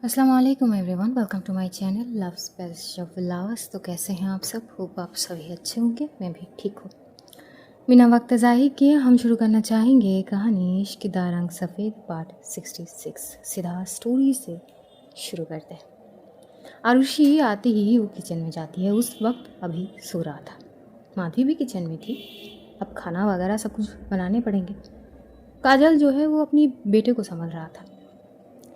अस्सलाम वालेकुम everyone, welcome to my channel love space of lovers. तो कैसे हैं आप सब? होप आप सभी अच्छे होंगे, मैं भी ठीक हूँ। बिना वक्त ज़ाहिर किए हम शुरू करना चाहेंगे कहानी इश्क दा रंग सफ़ेद पार्ट 66। सीधा स्टोरी से शुरू करते हैं। आरुषि आते ही वो किचन में जाती है। उस वक्त अभी सो रहा था। माधवी भी किचन में थी। अब खाना वगैरह सब कुछ बनाने पड़ेंगे। काजल जो है वो अपनी बेटे को संभाल रहा था।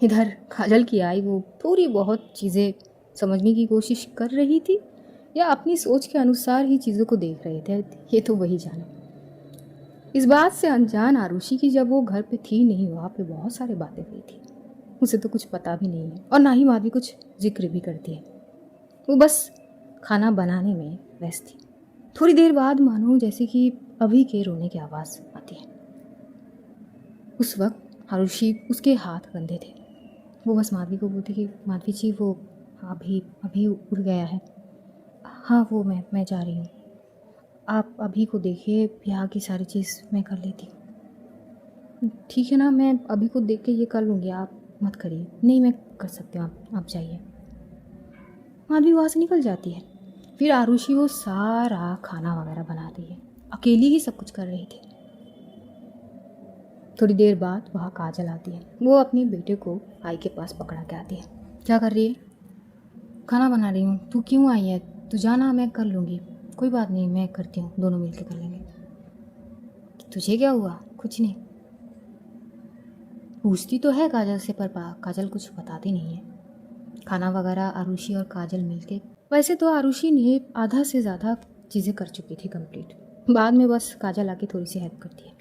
इधर काजल की आई वो थोड़ी बहुत चीज़ें समझने की कोशिश कर रही थी या अपनी सोच के अनुसार ही चीज़ों को देख रहे थे, ये तो वही जाने। इस बात से अनजान आरुषि की जब वो घर पे थी नहीं, वहाँ पे बहुत सारी बातें हुई थी। उसे तो कुछ पता भी नहीं है और ना ही माधवी कुछ जिक्र भी करती है। वो बस खाना बनाने में व्यस्त थी। थोड़ी देर बाद मानो जैसे कि अभी के रोने की आवाज़ आती है। उस वक्त आरुषि उसके हाथ बंधे थे। वो बस माधवी को बोलती कि माधवी जी वो अभी अभी उड़ गया है। हाँ वो मैं जा रही हूँ, आप अभी को देखिए, यहाँ की सारी चीज़ मैं कर लेती हूँ। ठीक है ना, मैं अभी को देख के ये कर लूँगी, आप मत करिए। नहीं मैं कर सकती हूँ, आप जाइए। माधवी वहाँ से निकल जाती है। फिर आरुषि वो सारा खाना वगैरह बनाती है, अकेली ही सब कुछ कर रही थी। थोड़ी देर बाद वहाँ काजल आती है। वो अपने बेटे को आई के पास पकड़ा के आती है। क्या कर रही है? खाना बना रही हूँ। तू क्यों आई है? तू जाना, मैं कर लूँगी। कोई बात नहीं, मैं करती हूँ, दोनों मिलके कर लेंगे। तुझे क्या हुआ? कुछ नहीं। पूछती तो है काजल से, पर काजल कुछ बताती नहीं है। खाना वगैरह आरुषि और काजल मिलके, वैसे तो आरुषि ने आधा से ज़्यादा चीज़ें कर चुकी थी कंप्लीट। बाद में बस काजल आके थोड़ी सी हेल्प करती है।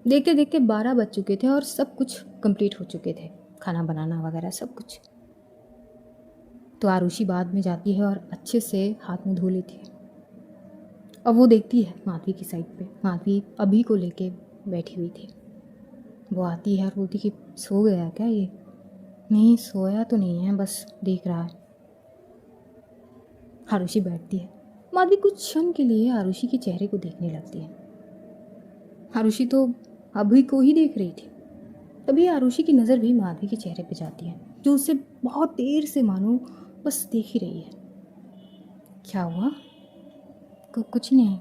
देखते देखते 12 बज चुके थे और सब कुछ कंप्लीट हो चुके थे, खाना बनाना वगैरह सब कुछ। तो आरुषि बाद में जाती है और अच्छे से हाथ मुँह धो लेती है। अब वो देखती है माधवी की साइड पे। माधवी अभी को लेके बैठी हुई थी। वो आती है और बोलती कि सो गया है क्या ये? नहीं सोया तो नहीं है, बस देख रहा है। आरुषि बैठती है। माधवी कुछ क्षण के लिए आरुषि के चेहरे को देखने लगती है। आरुषि तो अभी को ही देख रही थी। तभी आरुषि की नज़र भी माधवी के चेहरे पे जाती है, जो उसे बहुत देर से मानो बस देख ही रही है। क्या हुआ? कुछ नहीं।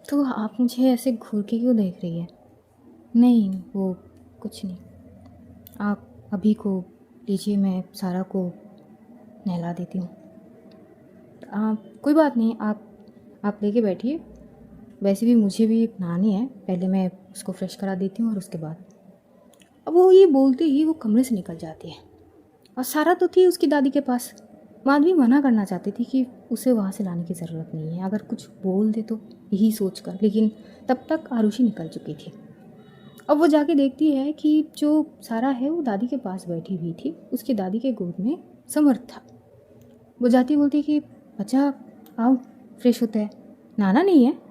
तो आप मुझे ऐसे घूर के क्यों देख रही है? नहीं वो कुछ नहीं। आप अभी को लीजिए, मैं सारा को नहला देती हूँ। कोई बात नहीं, आप लेके बैठिए। वैसे भी मुझे भी नहानी है, पहले मैं उसको फ्रेश करा देती हूँ और उसके बाद। अब वो ये बोलते ही वो कमरे से निकल जाती है और सारा तो थी उसकी दादी के पास। माधवी मना करना चाहती थी कि उसे वहाँ से लाने की ज़रूरत नहीं है, अगर कुछ बोल दे तो यही सोच कर, लेकिन तब तक आरुषि निकल चुकी थी। अब वो जाके देखती है कि जो सारा है वो दादी के पास बैठी हुई थी। उसकी दादी के गोद में समर्थ था। वो जाती बोलती कि बच्चा आओ फ्रेश होता है। नहाना नहीं है?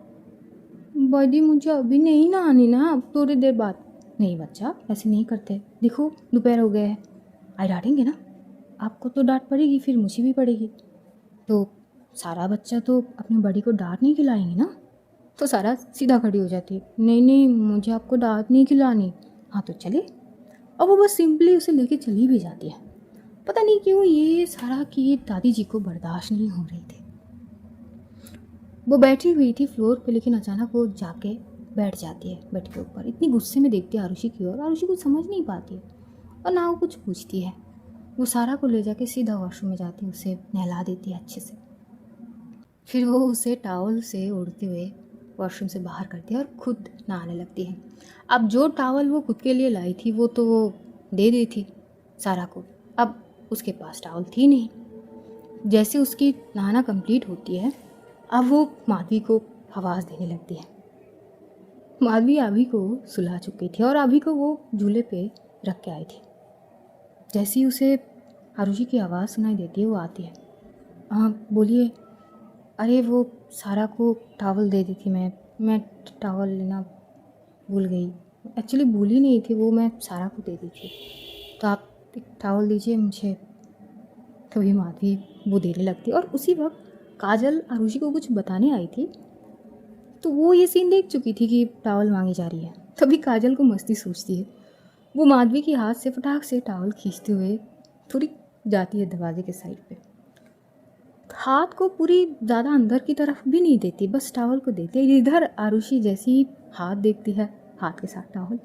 दादी मुझे अभी नहीं नहानी ना, अब थोड़ी देर बाद। नहीं बच्चा, ऐसे नहीं करते, देखो दोपहर हो गया है। आई डांटेंगे ना, आपको तो डांट पड़ेगी, फिर मुझे भी पड़ेगी। तो सारा बच्चा तो अपनी बड़ी को डांट नहीं खिलाएंगे ना। तो सारा सीधा खड़ी हो जाती है। नहीं नहीं, मुझे आपको डांट नहीं खिलानी। हाँ तो चले। और वो बस सिंपली उसे लेके चली भी जाती है। पता नहीं क्यों ये सारा की दादी जी को बर्दाश्त नहीं हो रही थी। वो बैठी हुई थी फ्लोर पे, लेकिन अचानक वो जाके बैठ जाती है बेड के ऊपर। इतनी गुस्से में देखती है आरुषि की ओर। आरुषि कुछ समझ नहीं पाती है और ना वो कुछ पूछती है। वो सारा को ले जाके सीधा वॉशरूम में जाती है, उसे नहला देती है अच्छे से। फिर वो उसे टॉवल से उड़ते हुए वॉशरूम से बाहर करती है और खुद नहाने लगती है। अब जो टॉवल वो खुद के लिए लाई थी वो तो वो दे दी थी सारा को। अब उसके पास टॉवल थी नहीं। जैसे उसकी नहाना कंप्लीट होती है, अब वो माधवी को आवाज़ देने लगती है। माधवी अभी को सुला चुकी थी और अभी को वो झूले पे रख के आई थी। जैसे ही उसे आरुषि की आवाज़ सुनाई देती है, वो आती है। हाँ बोलिए। अरे वो सारा को टॉवल दे दी थी मैं टॉवल लेना भूल गई। एक्चुअली भूली नहीं थी वो, मैं सारा को दे दी थी, तो आप एक टॉवल दीजिए मुझे। तभी माधवी वो देने लगती और उसी वक्त काजल आरुषि को कुछ बताने आई थी। तो वो ये सीन देख चुकी थी कि टॉवल मांगी जा रही है। तभी काजल को मस्ती सूझती है। वो माधवी के हाथ से फटाक से टॉवल खींचते हुए थोड़ी जाती है दरवाजे के साइड पे। हाथ को पूरी ज़्यादा अंदर की तरफ भी नहीं देती, बस टॉवल को देती है। इधर आरुषि जैसी हाथ देखती है, हाथ के साथ टॉवल,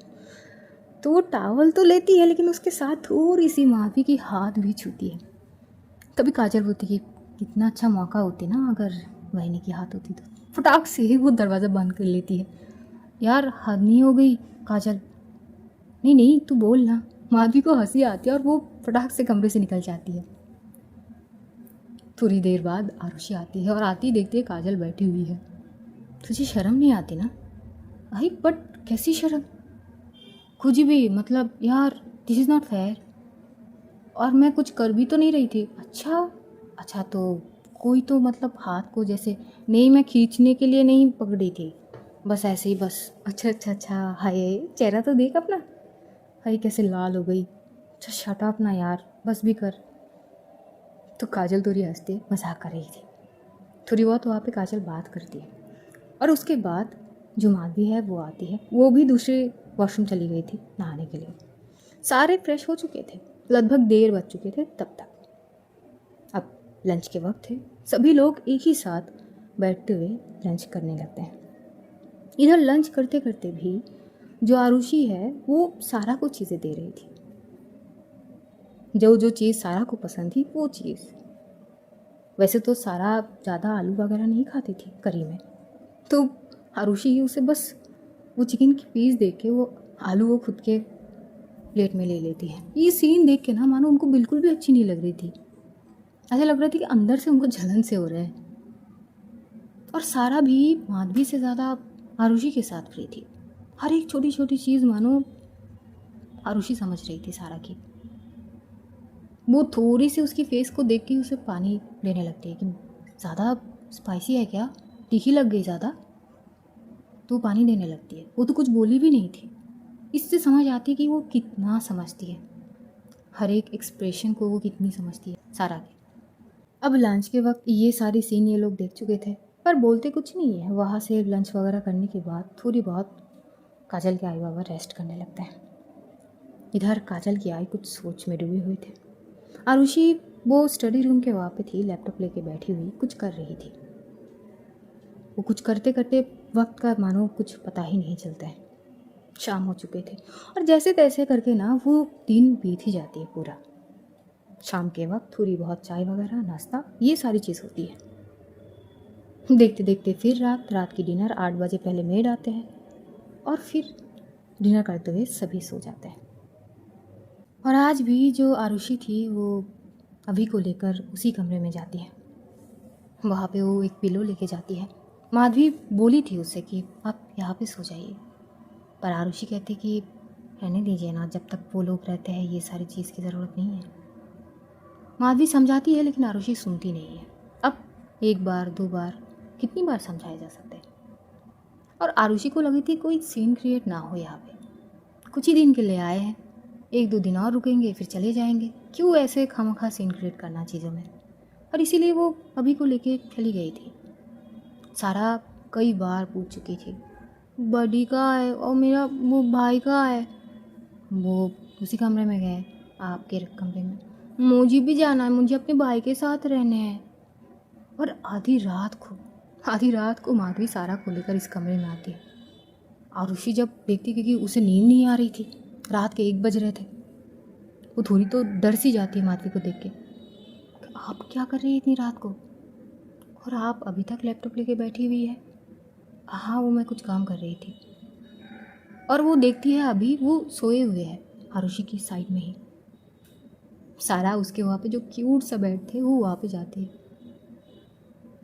तो वो टॉवल तो लेती है लेकिन उसके साथ थोड़ी सी माधवी की हाथ भी छूती है। तभी काजल बोलती कि कितना अच्छा मौका होती ना अगर बहनी की हाथ होती तो। फटाक से ही वो दरवाज़ा बंद कर लेती है। यार हद नहीं हो गई काजल, नहीं नहीं तू बोल ना। माधवी को हंसी आती है और वो फटाक से कमरे से निकल जाती है। थोड़ी देर बाद आरुषि आती है और आती देखती है काजल बैठी हुई है। तुझे शर्म नहीं आती ना? आई बट कैसी शर्म? कुछ भी मतलब यार, दिस इज़ नॉट फेयर। और मैं कुछ कर भी तो नहीं रही थी। अच्छा तो कोई तो मतलब हाथ को जैसे, नहीं मैं खींचने के लिए नहीं पकड़ी थी, बस ऐसे ही बस। अच्छा हाय चेहरा तो देख अपना, हाय कैसे लाल हो गई। अच्छा शट अप ना यार, बस भी कर। तो काजल थोड़ी हंसती है, मजाक कर रही थी। थोड़ी बहुत वहाँ पे काजल बात करती है और उसके बाद जो माधवी है वो आती है। वो भी दूसरे वॉशरूम चली गई थी नहाने के लिए। सारे फ्रेश हो चुके थे, लगभग 1:30 बज चुके थे तब तक। अब लंच के वक्त थे, सभी लोग एक ही साथ बैठते हुए लंच करने लगते हैं। इधर लंच करते करते भी जो आरुषि है वो सारा को चीज़ें दे रही थी। जो चीज़ सारा को पसंद थी वो चीज़। वैसे तो सारा ज़्यादा आलू वगैरह नहीं खाती थी करी में, तो आरुषि उसे बस वो चिकन की पीस देख के वो आलू वो खुद के प्लेट में ले लेती है। ये सीन देख के ना मानो उनको बिल्कुल भी अच्छी नहीं लग रही थी। ऐसा लग रहा था कि अंदर से उनको जलन से हो रहा है। और सारा भी माधवी से ज़्यादा आरुषि के साथ फ्री थी। हर एक छोटी छोटी चीज़ मानो आरुषि समझ रही थी सारा की। वो थोड़ी सी उसकी फेस को देख के उसे पानी लेने लगती है कि ज़्यादा स्पाइसी है क्या, तीखी लग गई ज़्यादा, तो पानी देने लगती है। वो तो कुछ बोली भी नहीं थी। इससे समझ आती है कि वो कितना समझती है, हर एक एक्सप्रेशन को वो कितनी समझती है सारा के। अब लंच के वक्त ये सारी सीन ये लोग देख चुके थे पर बोलते कुछ नहीं है। वहाँ से लंच वगैरह करने के बाद थोड़ी बहुत काजल के आई बाबा रेस्ट करने लगते हैं। इधर काजल की आई कुछ सोच में डूबे हुए थे। आरुषि वो स्टडी रूम के वहाँ पे थी, लैपटॉप लेके बैठी हुई कुछ कर रही थी। वो कुछ करते करते वक्त का मानो कुछ पता ही नहीं चलता है। शाम हो चुके थे और जैसे तैसे करके ना वो दिन बीत ही जाती है पूरा। शाम के वक्त थोड़ी बहुत चाय वगैरह नाश्ता ये सारी चीज़ होती है। देखते देखते फिर रात की डिनर 8 बजे पहले मेड आते हैं और फिर डिनर करते हुए सभी सो जाते हैं। और आज भी जो आरुषि थी वो अभी को लेकर उसी कमरे में जाती है। वहाँ पे वो एक पिलो लेके जाती है। माधवी बोली थी उससे कि आप यहाँ पे सो जाइए, पर आरुषि कहती कि रहने दीजिए ना, जब तक वो लोग रहते हैं ये सारी चीज़ की ज़रूरत नहीं है। माधवी समझाती है लेकिन आरुषि सुनती नहीं है। अब 1 बार 2 बार कितनी बार समझाया जा सकता है। और आरुषि को लगी थी कोई सीन क्रिएट ना हो यहाँ पे। कुछ ही दिन के लिए आए हैं, 1-2 दिन और रुकेंगे फिर चले जाएंगे, क्यों ऐसे खामखा सीन क्रिएट करना चीज़ों में। और इसीलिए वो अभी को लेके चली गई थी। सारा कई बार पूछ चुकी थी बडी कहाँ है और मेरा वो भाई कहाँ है। वो उसी कमरे में गए, आपके कमरे में। मुझे भी जाना है, मुझे अपने भाई के साथ रहने हैं। और आधी रात को माधवी सारा को लेकर इस कमरे में आती है। आरुषि जब देखती क्योंकि उसे नींद नहीं आ रही थी, रात के 1 बज रहे थे, वो थोड़ी तो डर सी जाती है माधवी को देख के। आप क्या कर रही है इतनी रात को, और आप अभी तक लैपटॉप लेके बैठी हुई है। हाँ वो मैं कुछ काम कर रही थी। और वो देखती है अभी वो सोए हुए हैं आरुषि की साइड में ही। सारा उसके वहाँ पे जो क्यूट सा बेड थे वो वहाँ पे जाती है।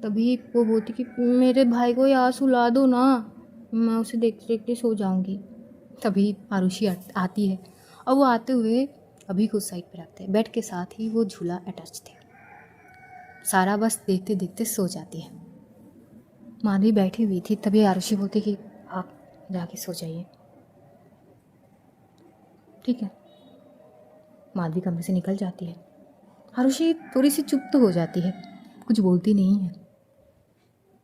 तभी वो बोलती कि मेरे भाई को यहाँ सुला दो ना, मैं उसे देखते देखते सो जाऊँगी। तभी आरुषि आती है और वो आते हुए अभी को साइड पे रखते हैं। बेड के साथ ही वो झूला अटैच थे। सारा बस देखते देखते सो जाती है। माधवी बैठी हुई थी, तभी आरुषि बोलती कि आप जाके सो जाइए। ठीक है। माधवी कमरे से निकल जाती है। आरुषि थोड़ी सी चुप तो हो जाती है, कुछ बोलती नहीं है।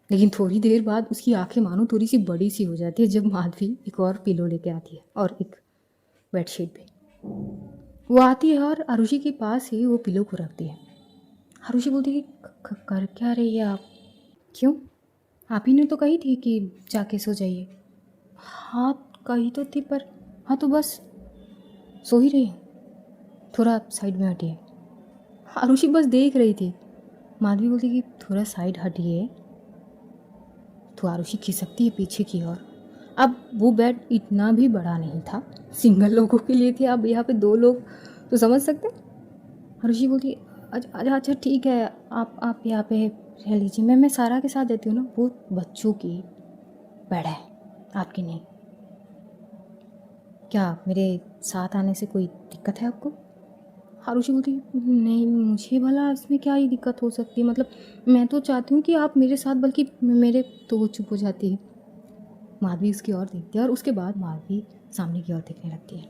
लेकिन थोड़ी देर बाद उसकी आंखें मानो थोड़ी सी बड़ी सी हो जाती है जब माधवी एक और पिलो लेके आती है और एक बेडशीट भी। वो आती है और आरुषि के पास ही वो पिलो को रखती है। आरुषि बोलती है कि कर क्या रही है आप? क्यों? आप ही ने तो कही थी कि जाके सो जाइए। हाँ कही तो थी, पर हाँ तो बस सो ही रही हूँ, थोड़ा साइड में हटिए। आरुषि बस देख रही थी। माधवी बोलती कि थोड़ा साइड हटिए, तो आरुषि खिसकती है पीछे की ओर। अब वो बेड इतना भी बड़ा नहीं था, सिंगल लोगों के लिए थे, अब यहाँ पे 2 लोग तो समझ सकते। आरुषि बोलती अच्छा अच्छा ठीक है, आप यहाँ पे रह लीजिए, मैं सारा के साथ देती हूँ ना, वो बच्चों की बेड है, आपकी नहीं। क्या मेरे साथ आने से कोई दिक्कत है आपको? आरुषि बोलती नहीं, मुझे भला इसमें क्या ही दिक्कत हो सकती है, मतलब मैं तो चाहती हूँ कि आप मेरे साथ, बल्कि मेरे। तो वो चुप हो जाती है। माधवी उसकी ओर देखती है और उसके बाद माधवी सामने की ओर देखने लगती है।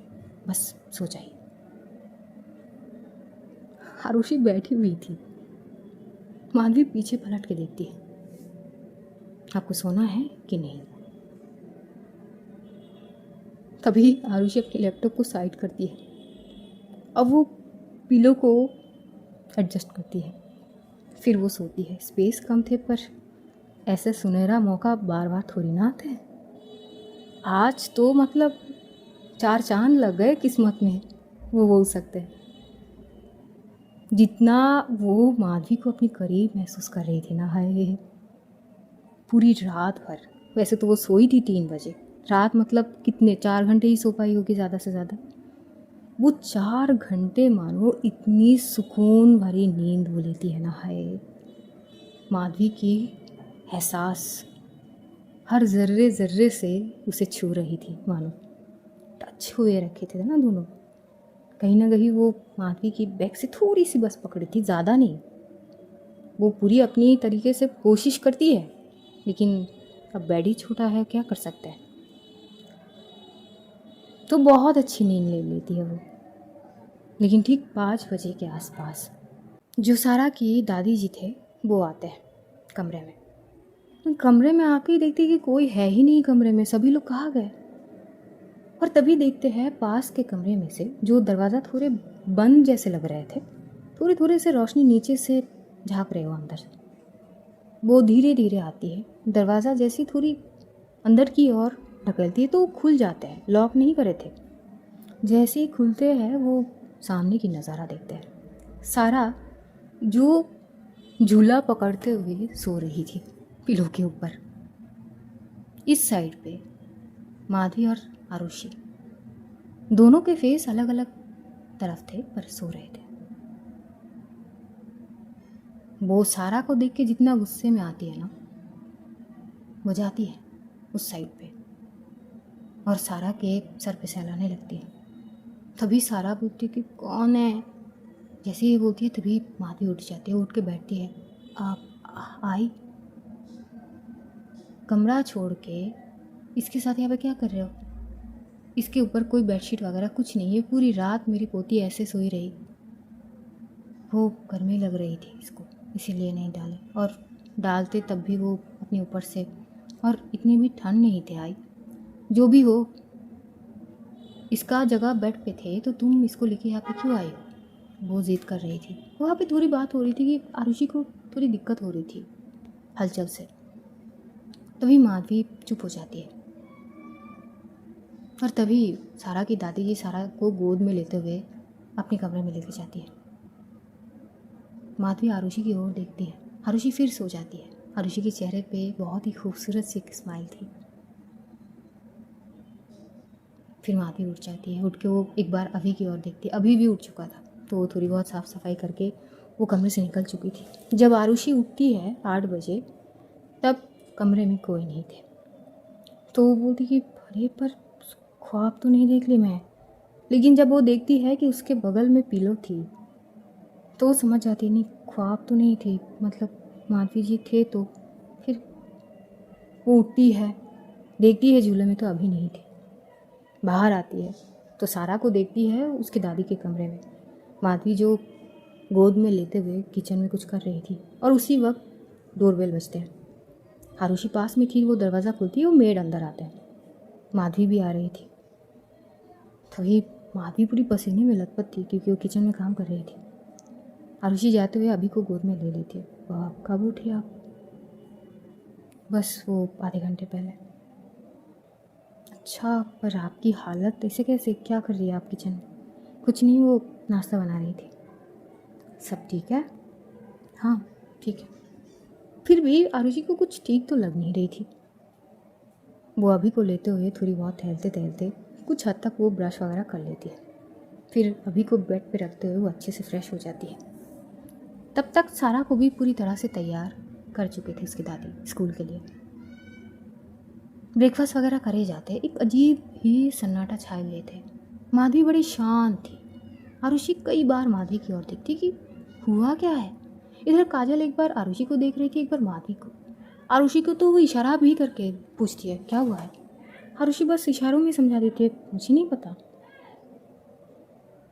बस सो जाइए। आरुषि बैठी हुई थी। माधवी पीछे पलट के देखती है। आपको सोना है कि नहीं? तभी आरुषि अपने लैपटॉप को साइड करती है। अब वो पिलो को एडजस्ट करती है, फिर वो सोती है। स्पेस कम थे, पर ऐसे सुनहरा मौका बार बार थोड़ी ना आते हैं। आज तो मतलब 4 चांद लग गए किस्मत में, वो बोल सकते हैं। जितना वो माधवी को अपनी करीब महसूस कर रही थी ना, हाय, पूरी रात भर। वैसे तो वो सोई थी 3 बजे, रात मतलब कितने 4 घंटे ही सो पाई होगी ज़्यादा से ज़्यादा। वो 4 घंटे मानो इतनी सुकून भरी नींद वो लेती है ना, हाय। माधवी की एहसास हर ज़र्रे ज़र्रे से उसे छू रही थी, मानो टच हुए रखे थे ना दोनों। कहीं ना कहीं वो माधवी की बैक से थोड़ी सी बस पकड़ी थी, ज़्यादा नहीं। वो पूरी अपनी तरीके से कोशिश करती है, लेकिन अब बेड ही छोटा है, क्या कर सकते हैं। तो बहुत अच्छी नींद ले लेती है वो। लेकिन ठीक 5 बजे के आसपास जो सारा की दादी जी थे वो आते हैं कमरे में। कमरे में आके ही देखते कि कोई है ही नहीं कमरे में, सभी लोग कहाँ गए। और तभी देखते हैं पास के कमरे में से, जो दरवाज़ा थोड़े बंद जैसे लग रहे थे, थोड़ी थोड़ी से रोशनी नीचे से झाँक रहे हो अंदर। वो धीरे धीरे आती है, दरवाज़ा जैसी थोड़ी अंदर की ओर ढकेलती है तो खुल जाते हैं, लॉक नहीं करे थे। जैसे ही खुलते हैं वो सामने की नज़ारा देखते हैं। सारा जो झूला पकड़ते हुए सो रही थी पिलो के ऊपर। इस साइड पे माधवी और आरुषि, दोनों के फेस अलग अलग तरफ थे पर सो रहे थे। वो सारा को देख के जितना गुस्से में आती है ना, वो जाती है उस साइड पे और सारा के सर पे सहलाने लगती है। तभी सारा पूछती कि कौन है। जैसे ही बोलती है तभी माधवी उठ जाती है, उठ के बैठती है। आप आई? कमरा छोड़ के इसके साथ यहाँ पे क्या कर रहे हो? इसके ऊपर कोई बेडशीट वगैरह कुछ नहीं है, पूरी रात मेरी पोती ऐसे सोई रही। वो गर्मी लग रही थी इसको, इसीलिए नहीं डाले, और डालते तब भी वो अपने ऊपर से, और इतनी भी ठंड नहीं थी आई। जो भी हो, इसका जगह बेड पे थे तो तुम इसको लेके यहाँ पे क्यों आई हो? वो ज़िद कर रही थी। वहाँ पे थोड़ी बात हो रही थी कि आरुषि को थोड़ी दिक्कत हो रही थी हलचल से। तभी माधवी चुप हो जाती है और तभी सारा की दादी जी सारा को गोद में लेते हुए अपने कमरे में लेके जाती है। माधवी आरुषि की ओर देखती है। आरुषि फिर सो जाती है। आरुषि के चेहरे पे बहुत ही खूबसूरत सी एक स्माइल थी। फिर माधवी उठ जाती है। उठ के वो एक बार अभी की ओर देखती है। अभी भी उठ चुका था तो वो थोड़ी बहुत साफ़ सफाई करके वो कमरे से निकल चुकी थी। जब आरुषि उठती है 8 बजे, तब कमरे में कोई नहीं थे। तो वो बोलती कि अरे पर ख्वाब तो नहीं देख ली मैं। लेकिन जब वो देखती है कि उसके बगल में पिलो थी तो वो समझ जाती है नहीं, ख्वाब तो नहीं थी, मतलब माधवी जी थे। तो फिर वो उठती है, देखती है झूले में तो अभी नहीं थे। बाहर आती है तो सारा को देखती है उसकी दादी के कमरे में, माधवी जो गोद में लेते हुए किचन में कुछ कर रही थी। और उसी वक्त डोरबेल बजते हैं। आरुषि पास में थी, वो दरवाज़ा खुलती है, वो मेड अंदर आते हैं। माधवी भी आ रही थी। तभी माधवी पूरी पसीने में लथपथ थी क्योंकि वो किचन में काम कर रही थी। आरुषि जाते हुए अभी को गोद में ले लेती है। वाह, कब उठी आप? बस वो आधे घंटे पहले। अच्छा, पर आपकी हालत ऐसे कैसे? क्या कर रही है आप किचन में? कुछ नहीं, वो नाश्ता बना रही थी। सब ठीक है? हाँ ठीक है। फिर भी आरुषि को कुछ ठीक तो लग नहीं रही थी। वो अभी को लेते हुए थोड़ी बहुत टहलते टहलते कुछ हद तक वो ब्रश वगैरह कर लेती है। फिर अभी को बेड पे रखते हुए वो अच्छे से फ्रेश हो जाती है। तब तक सारा को भी पूरी तरह से तैयार कर चुके थे उसकी दादी स्कूल के लिए। ब्रेकफास्ट वगैरह करे जाते एक अजीब ही सन्नाटा छाए हुए थे। माधवी बड़ी शांत थी। आरुषि कई बार माधवी की ओर देखती कि हुआ क्या है। इधर काजल एक बार आरुषि को देख रही थी, एक बार माधवी को। आरुषि को तो वो इशारा भी करके पूछती है क्या हुआ है। आरुषि बस इशारों में समझा देती है मुझे नहीं पता।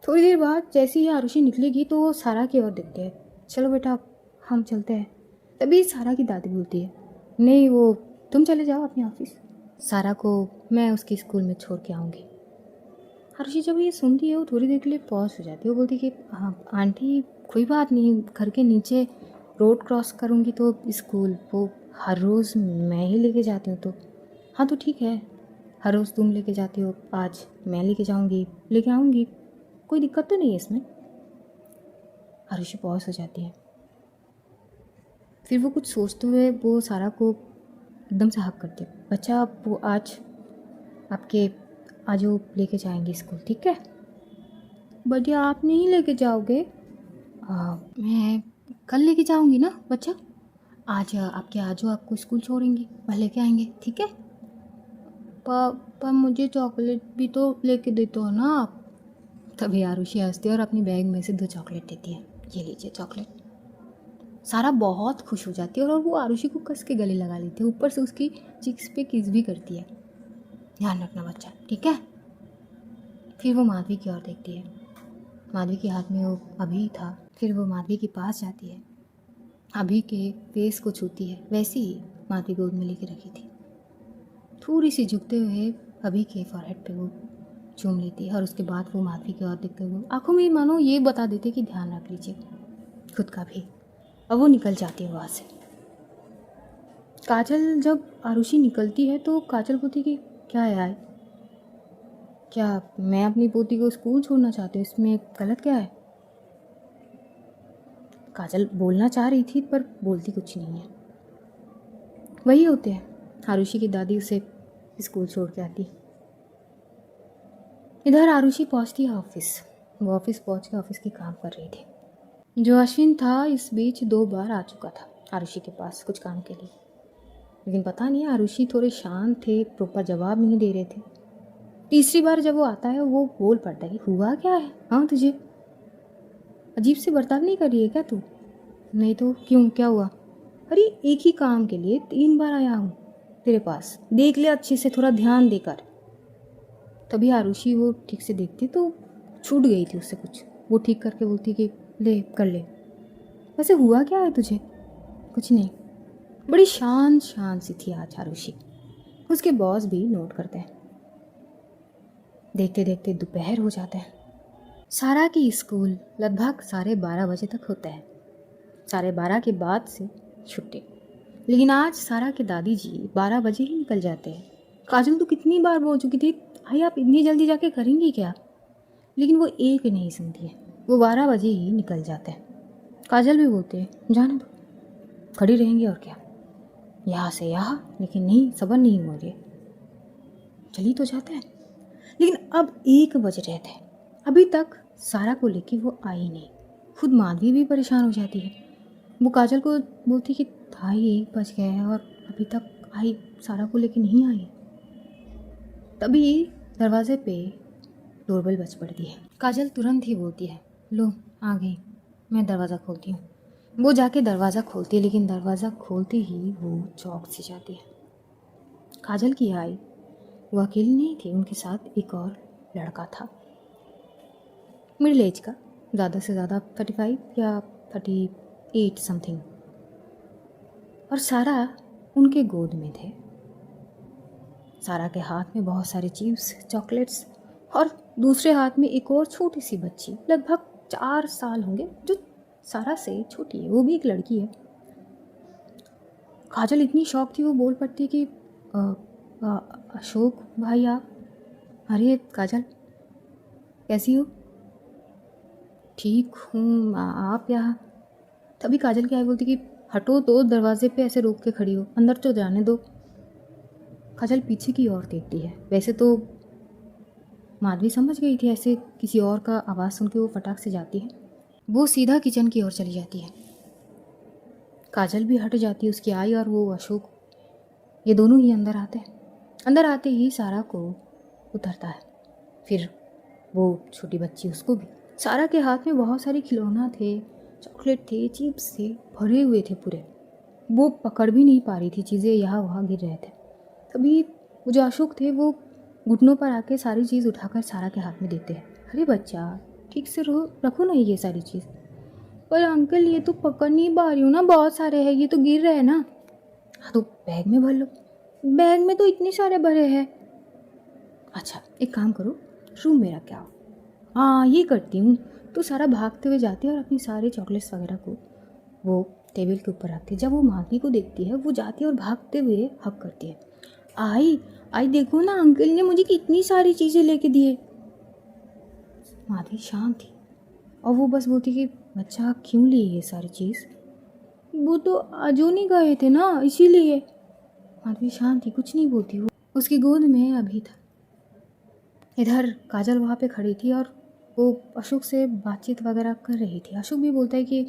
थोड़ी देर बाद जैसे ही आरुषि निकलेगी तो वो सारा की ओर देखती है। चलो बेटा हम चलते हैं। तभी सारा की दादी बोलती है नहीं, वो तुम चले जाओ अपने ऑफिस, सारा को मैं उसके स्कूल में छोड़ के आऊँगी। आरुषि जब ये सुनती है वो थोड़ी देर के लिए पॉज हो जाती है। वो बोलती है कि हाँ आंटी कोई बात नहीं, घर के नीचे रोड क्रॉस करूँगी तो स्कूल वो हर रोज़ मैं ही लेके जाती हूँ। तो हाँ तो ठीक है, हर रोज़ तुम लेके जाती हो, आज मैं लेके जाऊँगी, लेके आऊँगी, कोई दिक्कत तो नहीं है इसमें। आरुषि पॉज हो जाती है। फिर वो कुछ सोचते हुए वो सारा को एकदम से हक करते हैं। बच्चा वो आज आपके आज वो लेके जाएंगे स्कूल, ठीक है? बच्चा आप नहीं लेके जाओगे? मैं कल लेके जाऊंगी ना बच्चा। आज आपके आजू आपको स्कूल छोड़ेंगे, वह लेके आएंगे, ठीक है? पर मुझे चॉकलेट भी तो लेके देते हो ना आप। तभी आरुषि हंसती है और अपनी बैग में से 2 चॉकलेट देती है। ये लीजिए चॉकलेट। सारा बहुत खुश हो जाती है और वो आरुषि को कस के गले लगा लेती है, ऊपर से उसकी चिक्स पे किस भी करती है। ध्यान रखना बच्चा, ठीक है? फिर वो माधवी की ओर देखती है। माधवी के हाथ में वो अभी था। फिर वो माधवी के पास जाती है, अभी के फेस को छूती है। वैसे ही माधवी गोद में लेके रखी थी। थोड़ी सी झुकते हुए अभी के फॉरहेड पे वो चूम लेती है और उसके बाद वो माधवी की ओर देखते हुए आंखों में मानो ये बता देते कि ध्यान रख लीजिए खुद का भी। अब वो निकल जाती है वहाँ से। काजल जब आरुषि निकलती है तो काजल बोलती कि क्या है यार, क्या मैं अपनी पोती को स्कूल छोड़ना चाहती हूँ, इसमें गलत क्या है? काजल बोलना चाह रही थी पर बोलती कुछ नहीं है। वही होते हैं, आरुषि की दादी उसे स्कूल छोड़ के आती। इधर आरुषि पहुंचती है ऑफिस। वो ऑफिस पहुंच के ऑफिस के काम कर रही थी। जो अश्विन था इस बीच 2 बार आ चुका था आरुषि के पास कुछ काम के लिए, लेकिन पता नहीं आरुषि थोड़े शांत थे, प्रॉपर जवाब नहीं दे रहे थे। तीसरी बार जब वो आता है वो बोल पड़ता है कि हुआ क्या है, हाँ तुझे अजीब से बर्ताव नहीं कर रही है क्या तू? नहीं तो क्यों, क्या हुआ? अरे एक ही काम के लिए 3 बार आया हूँ तेरे पास, देख ले अच्छे से, थोड़ा ध्यान देकर। तभी आरुषि वो ठीक से देखती तो छूट गई थी उससे कुछ। वो ठीक करके बोलती कि ले कर ले। वैसे हुआ क्या है तुझे? कुछ नहीं। बड़ी शांत शांत सी थी आज आरुषि। उसके बॉस भी नोट करते हैं। देखते देखते दोपहर हो जाता है। सारा की स्कूल लगभग 12:30 तक होता है। 12:30 के बाद से छुट्टी। लेकिन आज सारा के दादी जी 12 बजे ही निकल जाते हैं। काजल तो कितनी बार बोल चुकी थी भाई आप इतनी जल्दी जाके करेंगी क्या, लेकिन वो एक नहीं सुनती है। वो 12 बजे ही निकल जाते हैं। काजल भी बोलते हैं जाने दो, खड़ी रहेंगी और क्या, यहाँ से यहाँ, लेकिन नहीं सबर नहीं हो रही। चली तो जाते हैं, लेकिन अब 1 बज रहे थे, अभी तक सारा को लेके वो आई नहीं। खुद माधवी भी परेशान हो जाती है। वो काजल को बोलती कि भाई 1 बज गए हैं और अभी तक आई सारा को लेके नहीं आई। तभी दरवाजे पे डोरबेल बज पड़ती है। काजल तुरंत ही बोलती है लो आ गई, मैं दरवाज़ा खोलती हूँ। वो जाके दरवाज़ा खोलती है, लेकिन दरवाज़ा खोलते ही वो चौंक सी जाती है। काजल की आई वो अकेली नहीं थी, उनके साथ एक और लड़का था, मिडिल एज का, ज़्यादा से ज़्यादा 35 या 38 समथिंग। और सारा उनके गोद में थे। सारा के हाथ में बहुत सारे चिप्स चॉकलेट्स और दूसरे हाथ में एक और छोटी सी बच्ची, लगभग 4 साल होंगे, जो सारा से छोटी है, वो भी एक लड़की है। काजल इतनी शॉक थी, वो बोल पड़ती कि "अ, अशोक भाई आप"। अरे काजल, कैसी हो? ठीक हूँ, आप यहाँ? तभी काजल क्या है बोलती कि हटो तो, दरवाजे पे ऐसे रोक के खड़ी हो, अंदर तो जाने दो। काजल पीछे की ओर देखती है। वैसे तो माधवी समझ गई थी, ऐसे किसी और का आवाज़ सुन के वो फटाक से जाती है। वो सीधा किचन की ओर चली जाती है। काजल भी हट जाती है। उसकी आई और वो अशोक, ये दोनों ही अंदर आते हैं। अंदर आते ही सारा को उतरता है, फिर वो छोटी बच्ची उसको भी। सारा के हाथ में बहुत सारे खिलौना थे, चॉकलेट थे, चिप्स थे, भरे हुए थे पूरे। वो पकड़ भी नहीं पा रही थी, चीज़ें यहाँ वहाँ गिर रहे थे। तभी वो जो अशोक थे वो घुटनों पर आके सारी चीज़ उठाकर सारा के हाथ में देते हैं। अरे बच्चा, ठीक से रखो ना ये सारी चीज़। पर अंकल ये तो पकड़ नहीं पा रही हूँ ना, बहुत सारे हैं, ये तो गिर रहे हैं ना। हाँ तो बैग में भर लो। बैग में तो इतने सारे भरे हैं। अच्छा एक काम करो, रूम में रख के आओ। हाँ ये करती हूँ। तो सारा भागते हुए जाती है और अपनी सारे चॉकलेट्स वगैरह को वो टेबल के ऊपर रखती है। जब वो माधवी को देखती है, वो जाती है और भागते हुए हक करती है, आई आई देखो ना, अंकल ने मुझे कितनी सारी चीज़ें लेके दिए। माधवी शांत थी और वो बस बोलती कि बच्चा क्यों ली ये सारी चीज़? वो तो आजो नहीं गए थे ना, इसीलिए। माधवी शांत थी, कुछ नहीं बोलती। वो उसकी गोद में अभी था। इधर काजल वहाँ पे खड़ी थी और वो अशोक से बातचीत वगैरह कर रही थी। अशोक भी बोलता है कि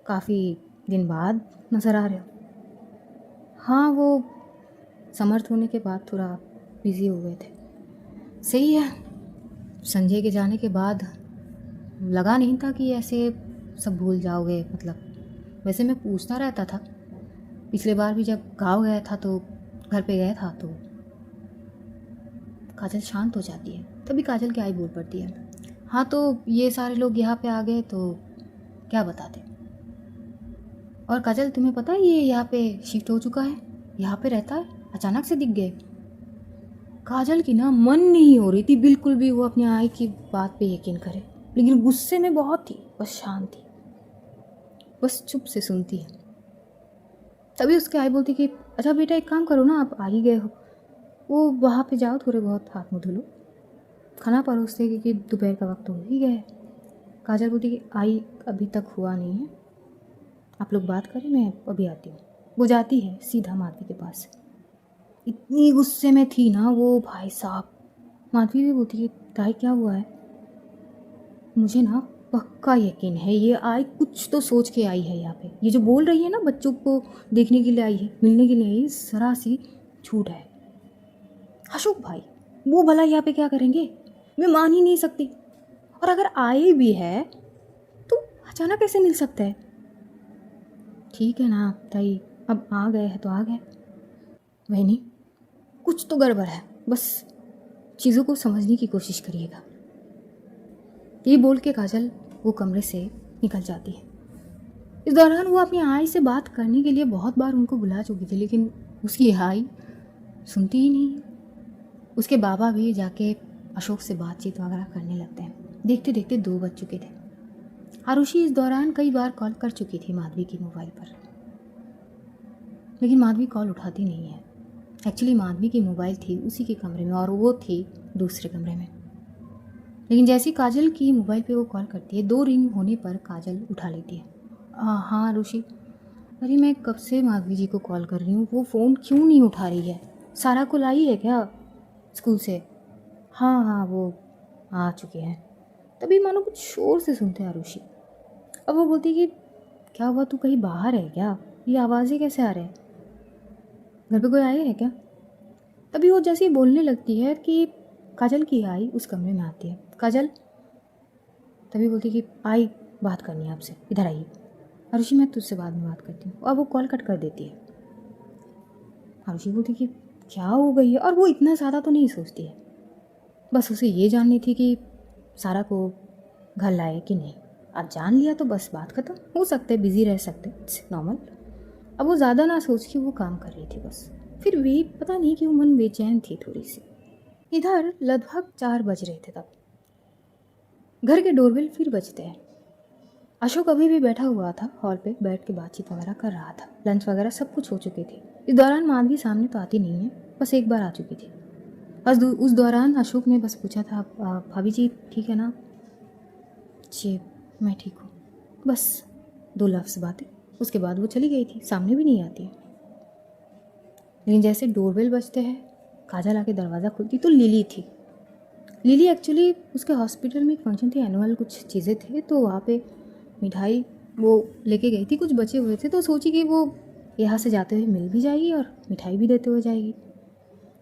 काफ़ी दिन बाद नज़र आ रहे हो। हाँ वो समर्थ होने के बाद थोड़ा बिज़ी हो गए थे। सही है, संजय के जाने के बाद लगा नहीं था कि ऐसे सब भूल जाओगे। मतलब वैसे मैं पूछता रहता था, पिछले बार भी जब गाँव गया था तो घर पे गया था तो। काजल शांत हो जाती है। तभी काजल की आई बोल पड़ती है, हाँ तो ये सारे लोग यहाँ पे आ गए तो क्या बताते। और काजल तुम्हें पता है ये यहाँ पे शिफ्ट हो चुका है, यहाँ पे रहता है, अचानक से दिख गए। काजल की ना मन नहीं हो रही थी बिल्कुल भी वो अपनी आई की बात पे यकीन करे, लेकिन गुस्से में बहुत थी, बस शांत थी, बस चुप से सुनती है। तभी उसके आई बोलती कि अच्छा बेटा एक काम करो ना, आप आ ही गए हो, वो वहाँ पे जाओ, थोड़े बहुत हाथ मुँह धो लो, खाना परोसते क्योंकि दोपहर का वक्त हो ही गया है। काजल बोलती कि आई अभी तक हुआ नहीं है, आप लोग बात करें, मैं अभी आती हूँ। वो जाती है सीधा माधवी के पास। इतनी गुस्से में थी ना वो, भाई साहब। माधवी भी बोलती है ताई क्या हुआ है? मुझे ना पक्का यकीन है ये आई कुछ तो सोच के आई है यहाँ पे। ये जो बोल रही है ना बच्चों को देखने के लिए आई है, मिलने के लिए आई है, जरा सी झूठ है। अशोक भाई वो भला यहाँ पे क्या करेंगे? मैं मान ही नहीं सकती। और अगर आए भी है तो अचानक कैसे मिल सकता है? ठीक है ना ताई, अब आ गए हैं तो आ गए। वही नहीं, कुछ तो गड़बड़ है, बस चीज़ों को समझने की कोशिश करिएगा। ये बोल के काजल वो कमरे से निकल जाती है। इस दौरान वो अपनी आई से बात करने के लिए बहुत बार उनको बुला चुकी थी, लेकिन उसकी आई सुनती ही नहीं। उसके बाबा भी जाके अशोक से बातचीत वगैरह करने लगते हैं। देखते देखते 2 बज चुके थे। आरुषि इस दौरान कई बार कॉल कर चुकी थी माधवी की मोबाइल पर, लेकिन माधवी कॉल उठाती नहीं है। एक्चुअली माधवी की मोबाइल थी उसी के कमरे में और वो थी दूसरे कमरे में। लेकिन जैसे काजल की मोबाइल पे वो कॉल करती है, 2 रिंग होने पर काजल उठा लेती है। हाँ आरुषि, अरे मैं कब से माधवी जी को कॉल कर रही हूँ, वो फ़ोन क्यों नहीं उठा रही है? सारा को लाई है क्या स्कूल से? हाँ हाँ वो आ चुके हैं। तभी मानो कुछ शोर से सुनते हैं आरुषि। अब वो बोलती कि क्या हुआ, तू कहीं बाहर है क्या? ये आवाज़ें कैसे आ रहे हैं? घर पे कोई आए है क्या? तभी वो जैसे ही बोलने लगती है कि काजल की आई उस कमरे में आती है। काजल तभी बोलती कि आई बात करनी है आपसे, इधर आइए। आरुषि मैं तुझसे बाद में बात करती हूँ। और वो कॉल कट कर देती है। आरुषि बोलती कि क्या हो गई है, और वो इतना ज़्यादा तो नहीं सोचती है, बस उसे ये जाननी थी कि सारा को घर लाए कि नहीं। अब जान लिया तो बस बात खत्म। हो सकता है बिज़ी रह सकते, इट्स नॉर्मल। अब वो ज़्यादा ना सोच के वो काम कर रही थी बस। फिर भी पता नहीं क्यों मन बेचैन थी थोड़ी सी। इधर लगभग 4 बज रहे थे तब। घर के डोरबेल फिर बजते हैं। अशोक अभी भी बैठा हुआ था हॉल पे, बैठ के बातचीत वगैरह कर रहा था। लंच वगैरह सब कुछ हो चुकी थी। इस दौरान माधवी सामने तो आती नहीं है, बस एक बार आ चुकी थी। बस उस दौरान अशोक ने बस पूछा था, भाभी जी ठीक है ना? जी मैं ठीक हूँ। बस 2 लफ्ज़ बातें, उसके बाद वो चली गई थी, सामने भी नहीं आती है। लेकिन जैसे डोरबेल बजते हैं, काजल आके दरवाज़ा खोलती तो लिली थी। लिली एक्चुअली उसके हॉस्पिटल में एक फंक्शन थी, एनुअल कुछ चीज़ें थे, तो वहाँ पे मिठाई वो लेके गई थी, कुछ बचे हुए थे, तो सोची कि वो यहाँ से जाते हुए मिल भी जाएगी और मिठाई भी देते हुए जाएगी।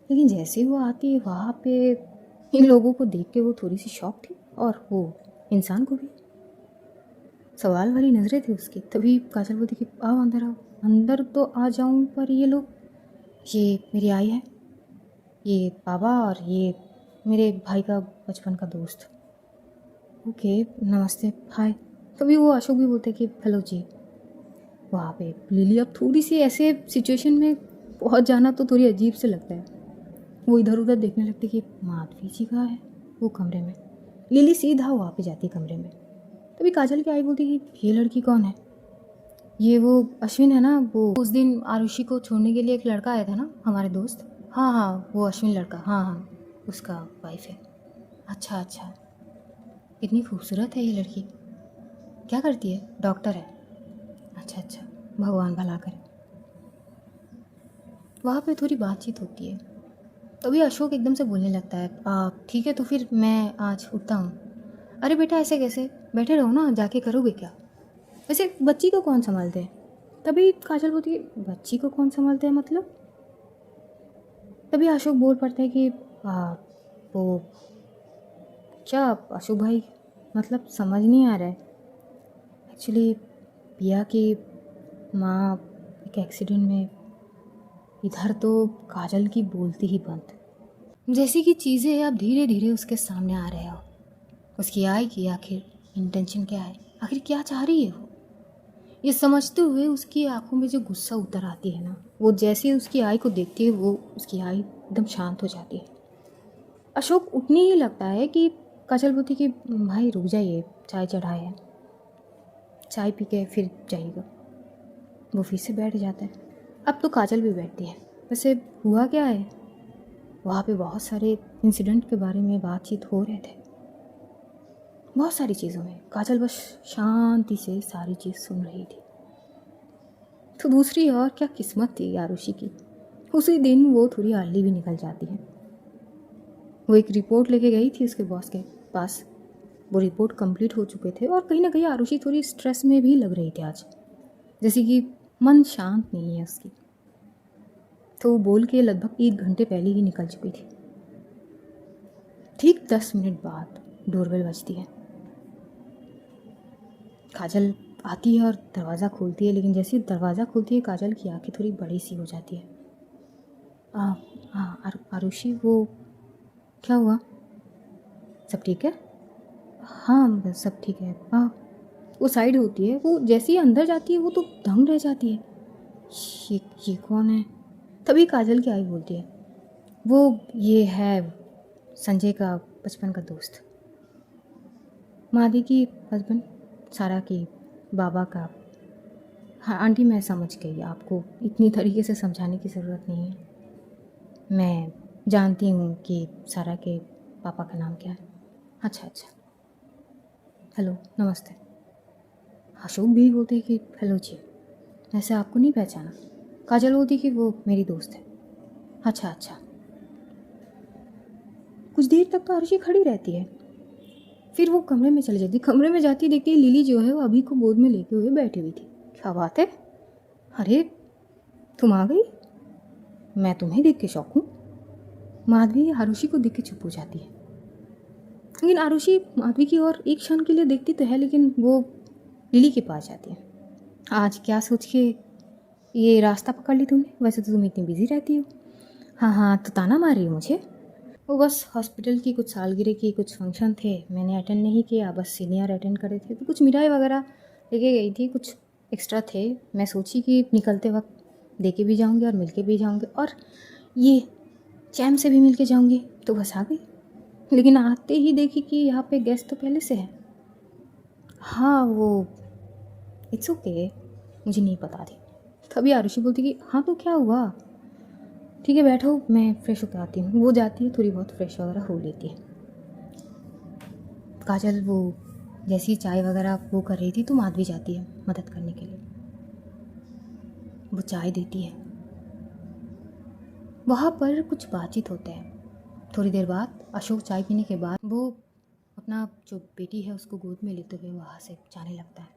लेकिन जैसे ही वो आती है वहाँ पे इन लोगों को देख के वो थोड़ी सी शॉक थी, और वो इंसान को भी। सवाल भरी नज़रें थी उसकी। तभी काजल बोलती कि आओ अंदर आओ। अंदर तो आ जाऊँ, पर ये लोग, ये मेरी आई है, ये बाबा, और ये मेरे भाई का बचपन का दोस्त। ओके नमस्ते हाय। तभी वो अशोक भी बोलते कि हेलो जी। वहाँ पे लिली अब थोड़ी सी ऐसे सिचुएशन में पहुँच जाना तो थोड़ी अजीब से लगता है। वो इधर उधर देखने लगती कि माधवी जी कहाँ है वो कमरे में। लिली सीधा वहाँ पे जाती कमरे में। तभी काजल की आई बोलती कि ये लड़की कौन है? ये वो अश्विन है ना, वो उस दिन आरुषि को छोड़ने के लिए एक लड़का आया था ना, हमारे दोस्त। हाँ हाँ वो अश्विन लड़का, हाँ हाँ उसका वाइफ है। अच्छा अच्छा, कितनी खूबसूरत है ये लड़की। क्या करती है? डॉक्टर है। अच्छा अच्छा, भगवान भला करे। वहाँ पे थोड़ी बातचीत होती है। तभी अशोक एकदम से बोलने लगता है, ठीक है तो फिर मैं आज उठता हूँ। अरे बेटा ऐसे कैसे, बैठे रहो ना, जाके करोगे क्या? वैसे बच्ची को कौन संभालते हैं? तभी काजल बोलती है, बच्ची को कौन संभालते हैं मतलब? तभी अशोक बोल पड़ता है कि वो क्या अशोक भाई, मतलब समझ नहीं आ रहा है। एक्चुअली पिया की माँ एक एक्सीडेंट में। इधर तो काजल की बोलती ही बंद, जैसे कि चीज़ें अब धीरे धीरे उसके सामने आ रहे हो। उसकी आई की आखिर इंटेंशन क्या है, आखिर क्या चाह रही है वो, ये समझते हुए उसकी आंखों में जो गुस्सा उतर आती है ना, वो जैसे ही उसकी आई को देखती है वो उसकी आई एकदम शांत हो जाती है। अशोक उठने ही लगता है कि काजल बोलती कि भाई रुक जाइए, चाय चढ़ाए है, चाय पी के फिर जाइएगा। वो फिर से बैठ जाता है। अब तो काजल भी बैठती है। वैसे हुआ क्या है? वहाँ पे बहुत सारे इंसिडेंट के बारे में बातचीत हो रहे थे, बहुत सारी चीज़ों में। काजल बस शांति से सारी चीज़ सुन रही थी। तो दूसरी ओर क्या किस्मत थी आरुषि की, उसी दिन वो थोड़ी अर्ली भी निकल जाती है। वो एक रिपोर्ट लेके गई थी उसके बॉस के पास। वो रिपोर्ट कंप्लीट हो चुके थे, और कहीं ना कहीं आरुषि थोड़ी स्ट्रेस में भी लग रही थी आज, जैसे कि मन शांत नहीं है उसकी। तो वो बोल के लगभग 1 घंटे पहले ही निकल चुकी थी। ठीक 10 मिनट बाद डोरबेल बजती है। काजल आती है और दरवाज़ा खोलती है, लेकिन जैसे ही दरवाज़ा खोलती है काजल की आंखें थोड़ी बड़ी सी हो जाती है। हाँ आरुषि, वो क्या हुआ? सब ठीक है? हाँ बस सब ठीक है। हाँ वो साइड होती है, वो जैसे ही अंदर जाती है वो तो दंग रह जाती है। ये कौन है? तभी काजल की आई बोलती है, वो ये है संजय का बचपन का दोस्त, मादी की हस्बैंड, सारा की बाबा का। हाँ आंटी मैं समझ गई, आपको इतनी तरीके से समझाने की ज़रूरत नहीं है। मैं जानती हूँ कि सारा के पापा का नाम क्या है। अच्छा अच्छा, हेलो नमस्ते। अशोक भी बोलते कि हेलो जी। वैसे आपको नहीं पहचाना? काजल बोलती कि वो मेरी दोस्त है। अच्छा अच्छा। कुछ देर तक तो आरुषि खड़ी रहती है, फिर वो कमरे में चली जाती। कमरे में जाती देखती है लिली जो है वो अभी को गोद में लेके हुए बैठी हुई थी। क्या बात है, अरे तुम आ गई, मैं तुम्हें देख के शौक हूँ। माधवी आरुषि को देख के चुप हो जाती है, लेकिन आरुषि माधवी की ओर एक क्षण के लिए देखती तो है, लेकिन वो लिली के पास जाती है। आज क्या सोच के ये रास्ता पकड़ ली तुमने? वैसे तो तुम इतनी बिजी रहती हो। हाँ हाँ, तो ताना मार रही हो मुझे? वो बस हॉस्पिटल की कुछ सालगिरह की कुछ फंक्शन थे, मैंने अटेंड नहीं किया, बस सीनियर अटेंड करे थे, तो कुछ मिठाई वगैरह लेके गई थी, कुछ एक्स्ट्रा थे। मैं सोची कि निकलते वक्त दे के भी जाऊँगी और मिल के भी जाऊँगी। और ये चैम से भी मिल के जाऊँगी तो बस आ गई, लेकिन आते ही देखी कि यहाँ पे गेस्ट तो पहले से है। हाँ वो इट्स ओके, मुझे नहीं पता थी। तभी आरुषि बोलती कि हाँ तो क्या हुआ, ठीक है बैठो मैं फ्रेश होकर आती हूँ। वो जाती है, थोड़ी बहुत फ्रेश वगैरह हो लेती है। काजल वो जैसी चाय वगैरह वो कर रही थी तो माधवी जाती है मदद करने के लिए। वो चाय देती है। वहाँ पर कुछ बातचीत होते हैं। थोड़ी देर बाद अशोक चाय पीने के बाद वो अपना जो बेटी है उसको गोद में लेते हुए वहाँ से जाने लगता है।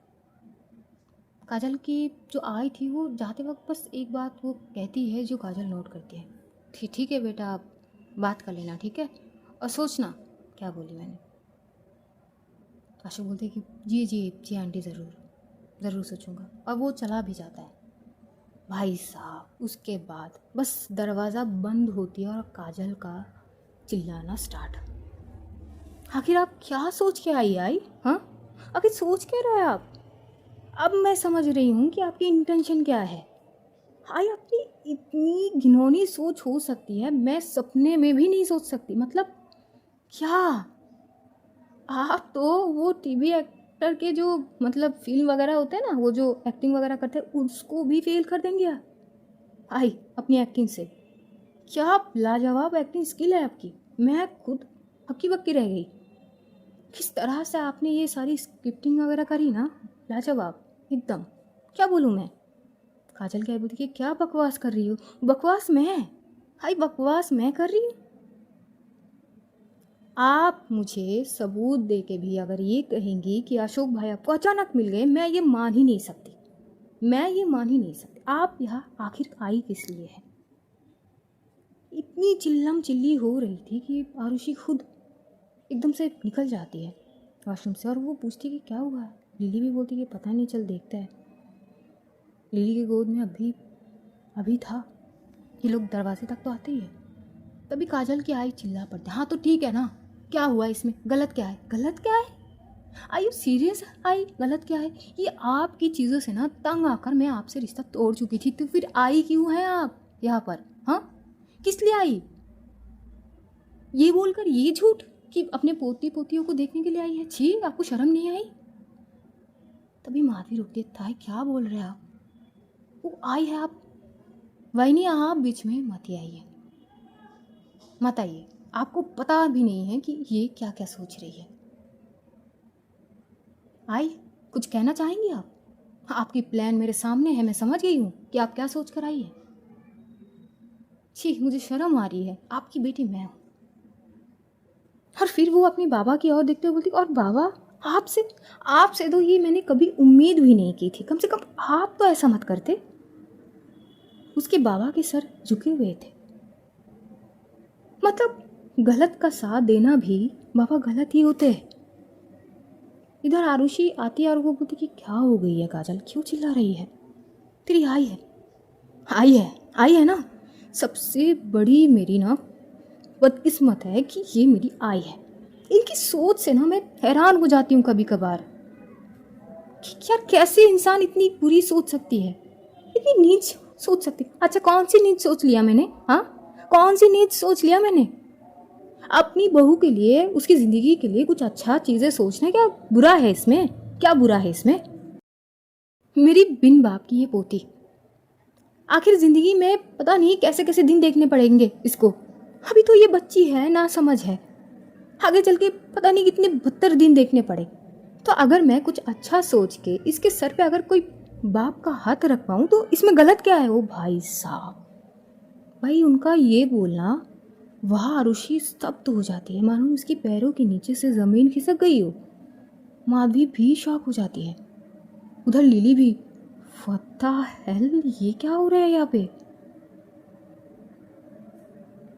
काजल की जो आई थी वो जाते वक्त बस एक बात वो कहती है जो काजल नोट करती है। ठीक है बेटा, आप बात कर लेना, ठीक है, और सोचना क्या बोली मैंने। अशोक बोलते कि जी जी जी आंटी, ज़रूर सोचूंगा, और वो चला भी जाता है। भाई साहब उसके बाद बस दरवाज़ा बंद होती है और काजल का चिल्लाना स्टार्ट। आखिर आप क्या सोच के आई हाँ, आखिर सोच क्या रहे आप? अब मैं समझ रही हूँ कि आपकी इंटेंशन क्या है। आई अपनी इतनी घिनौनी सोच हो सकती है, मैं सपने में भी नहीं सोच सकती। मतलब क्या आप तो वो टीवी एक्टर के जो मतलब फिल्म वगैरह होते हैं ना, वो जो एक्टिंग वगैरह करते हैं उसको भी फेल कर देंगे आई अपनी एक्टिंग से। क्या लाजवाब एक्टिंग स्किल है आपकी, मैं खुद हक्की बक्की रह गई। किस तरह से आपने ये सारी स्क्रिप्टिंग वगैरह करी ना, लाजवाब एकदम। क्या बोलूँ मैं? काजल क्या बोलती कि क्या बकवास कर रही हो? बकवास मैं? हाय बकवास मैं कर रही हूँ? आप मुझे सबूत दे के भी अगर ये कहेंगी कि अशोक भाई आपको अचानक मिल गए, मैं ये मान ही नहीं सकती, मैं ये मान ही नहीं सकती। आप यहाँ आखिर आई किस लिए है? इतनी चिल्लम चिल्ली हो रही थी कि आरुषि खुद एकदम से निकल जाती है वॉशरूम से, और वो पूछती कि क्या हुआ है। लिली भी बोलती कि पता नहीं, चल देखते हैं। लिली की गोद में अभी अभी था। ये लोग दरवाजे तक तो आते ही है। तभी काजल की आई चिल्ला पड़ती, हाँ तो ठीक है ना, क्या हुआ इसमें, गलत क्या है? गलत क्या है? आई यू सीरियस? आई गलत क्या है? ये आपकी चीज़ों से ना तंग आकर मैं आपसे रिश्ता तोड़ चुकी थी, तो फिर आई क्यों है आप यहाँ पर? हाँ किस लिए आई? ये बोलकर ये झूठ कि अपने पोती पोतियों को देखने के लिए आई है। छी, आपको शर्म नहीं आई? तभी माधवी रुकती है, ताई क्या बोल रहे हैं आप? वो आई है, आप वही नहीं, आप बीच में मत आइए, मत आइए। आपको पता भी नहीं है कि ये क्या क्या सोच रही है। आई कुछ कहना चाहेंगी आप? आपकी प्लान मेरे सामने है, मैं समझ गई हूँ कि आप क्या सोच कर आई है। छी, मुझे शर्म आ रही है, आपकी बेटी मैं हूँ। और फिर वो अपनी बाबा की ओर देखते हुए बोलती, और बाबा आपसे आपसे तो ये मैंने कभी उम्मीद भी नहीं की थी, कम से कम आप तो ऐसा मत करते। उसके बाबा के सर झुके हुए थे। मतलब गलत का साथ देना भी बाबा गलत ही होते हैं। इधर आरुषि आती है और वो बोलती कि क्या हो गई है काजल, क्यों चिल्ला रही है? तेरी आई है ना। सबसे बड़ी मेरी ना बदकिस्मत है कि ये मेरी आई है। इनकी सोच से ना मैं हैरान हो जाती हूँ कभी कभार कि यार कैसे इंसान इतनी बुरी सोच सकती है, इतनी नीच सोच सकती। अच्छा कौन सी नीच सोच लिया मैंने? हाँ कौन सी नीच सोच लिया मैंने? अपनी बहू के लिए, उसकी ज़िंदगी के लिए कुछ अच्छा चीज़ें सोचना क्या बुरा है इसमें? क्या बुरा है इसमें? मेरी बिन बाप की ये पोती, आखिर ज़िंदगी में पता नहीं कैसे कैसे दिन देखने पड़ेंगे इसको। अभी तो ये बच्ची है, ना समझ है, आगे चल के पता नहीं कितने 72 दिन देखने पड़े। तो अगर मैं कुछ अच्छा सोच के इसके सर पे अगर कोई बाप का हाथ रख पाऊँ तो इसमें गलत क्या है? ओ भाई साहब, भाई उनका ये बोलना, वहाँ आरुषि स्तब्ध हो जाती है, मानो उसके पैरों के नीचे से ज़मीन खिसक गई हो। माधवी भी शॉक हो जाती है, उधर लिली भी। व्हाट द हेल, ये क्या हो रहा है यहाँ पे?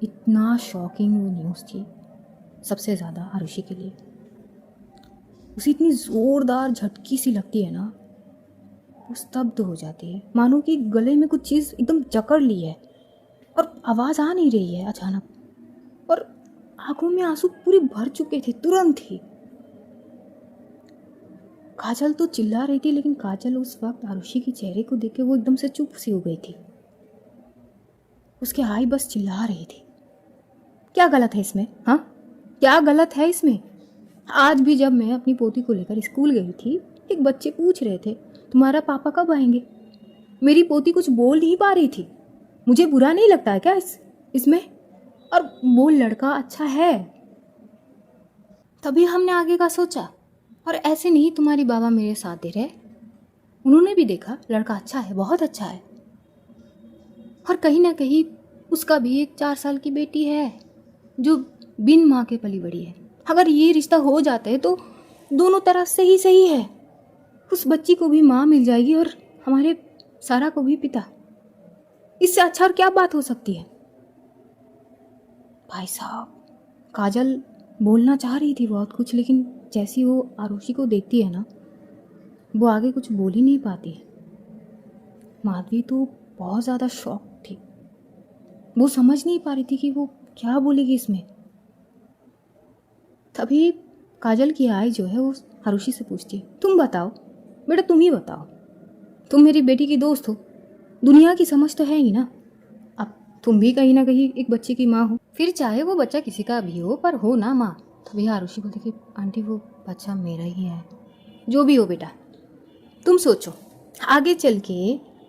इतना शॉकिंग वो न्यूज़ थी सबसे ज़्यादा आरुषि के लिए। उसे इतनी ज़ोरदार झटकी सी लगती है ना, वो स्तब्ध हो जाती है, मानो कि गले में कुछ चीज़ एकदम जकड़ ली है और आवाज़ आ नहीं रही है अचानक, और आंखों में आंसू पूरे भर चुके थे तुरंत ही। काजल तो चिल्ला रही थी, लेकिन काजल उस वक्त आरुषि के चेहरे को देख के वो एकदम से चुप सी हो गई थी। उसके आई बस चिल्ला रही थी, क्या गलत है इसमें? हाँ, क्या गलत है इसमें? आज भी जब मैं अपनी पोती को लेकर स्कूल गई थी, एक बच्चे पूछ रहे थे तुम्हारा पापा कब आएंगे। मेरी पोती कुछ बोल नहीं पा रही थी। मुझे बुरा नहीं लगता है क्या इसमें? और वो लड़का अच्छा है, तभी हमने आगे का सोचा। और ऐसे नहीं तुम्हारी बाबा मेरे साथ दे रहे, उन्होंने भी देखा लड़का अच्छा है, बहुत अच्छा है। और कहीं ना कहीं उसका भी एक 4 साल की बेटी है जो बिन माँ के पली बड़ी है। अगर ये रिश्ता हो जाता है तो दोनों तरफ से ही सही है। उस बच्ची को भी माँ मिल जाएगी और हमारे सारा को भी पिता। इससे अच्छा और क्या बात हो सकती है? भाई साहब, काजल बोलना चाह रही थी बहुत कुछ, लेकिन जैसी वो आरुषि को देखती है ना, वो आगे कुछ बोल ही नहीं पाती है। माधवी तो बहुत ज़्यादा शॉक थी, वो समझ नहीं पा रही थी कि वो क्या बोलेगी इसमें। तभी काजल की आय जो है वो आरुषि से पूछती है, तुम बताओ बेटा, तुम ही बताओ, तुम मेरी बेटी की दोस्त हो, दुनिया की समझ तो है ही ना। अब तुम भी कहीं ना कहीं एक बच्चे की माँ हो, फिर चाहे वो बच्चा किसी का भी हो, पर हो ना माँ। तभी आरुषि बोलती कि आंटी वो बच्चा मेरा ही है। जो भी हो बेटा, तुम सोचो आगे चल के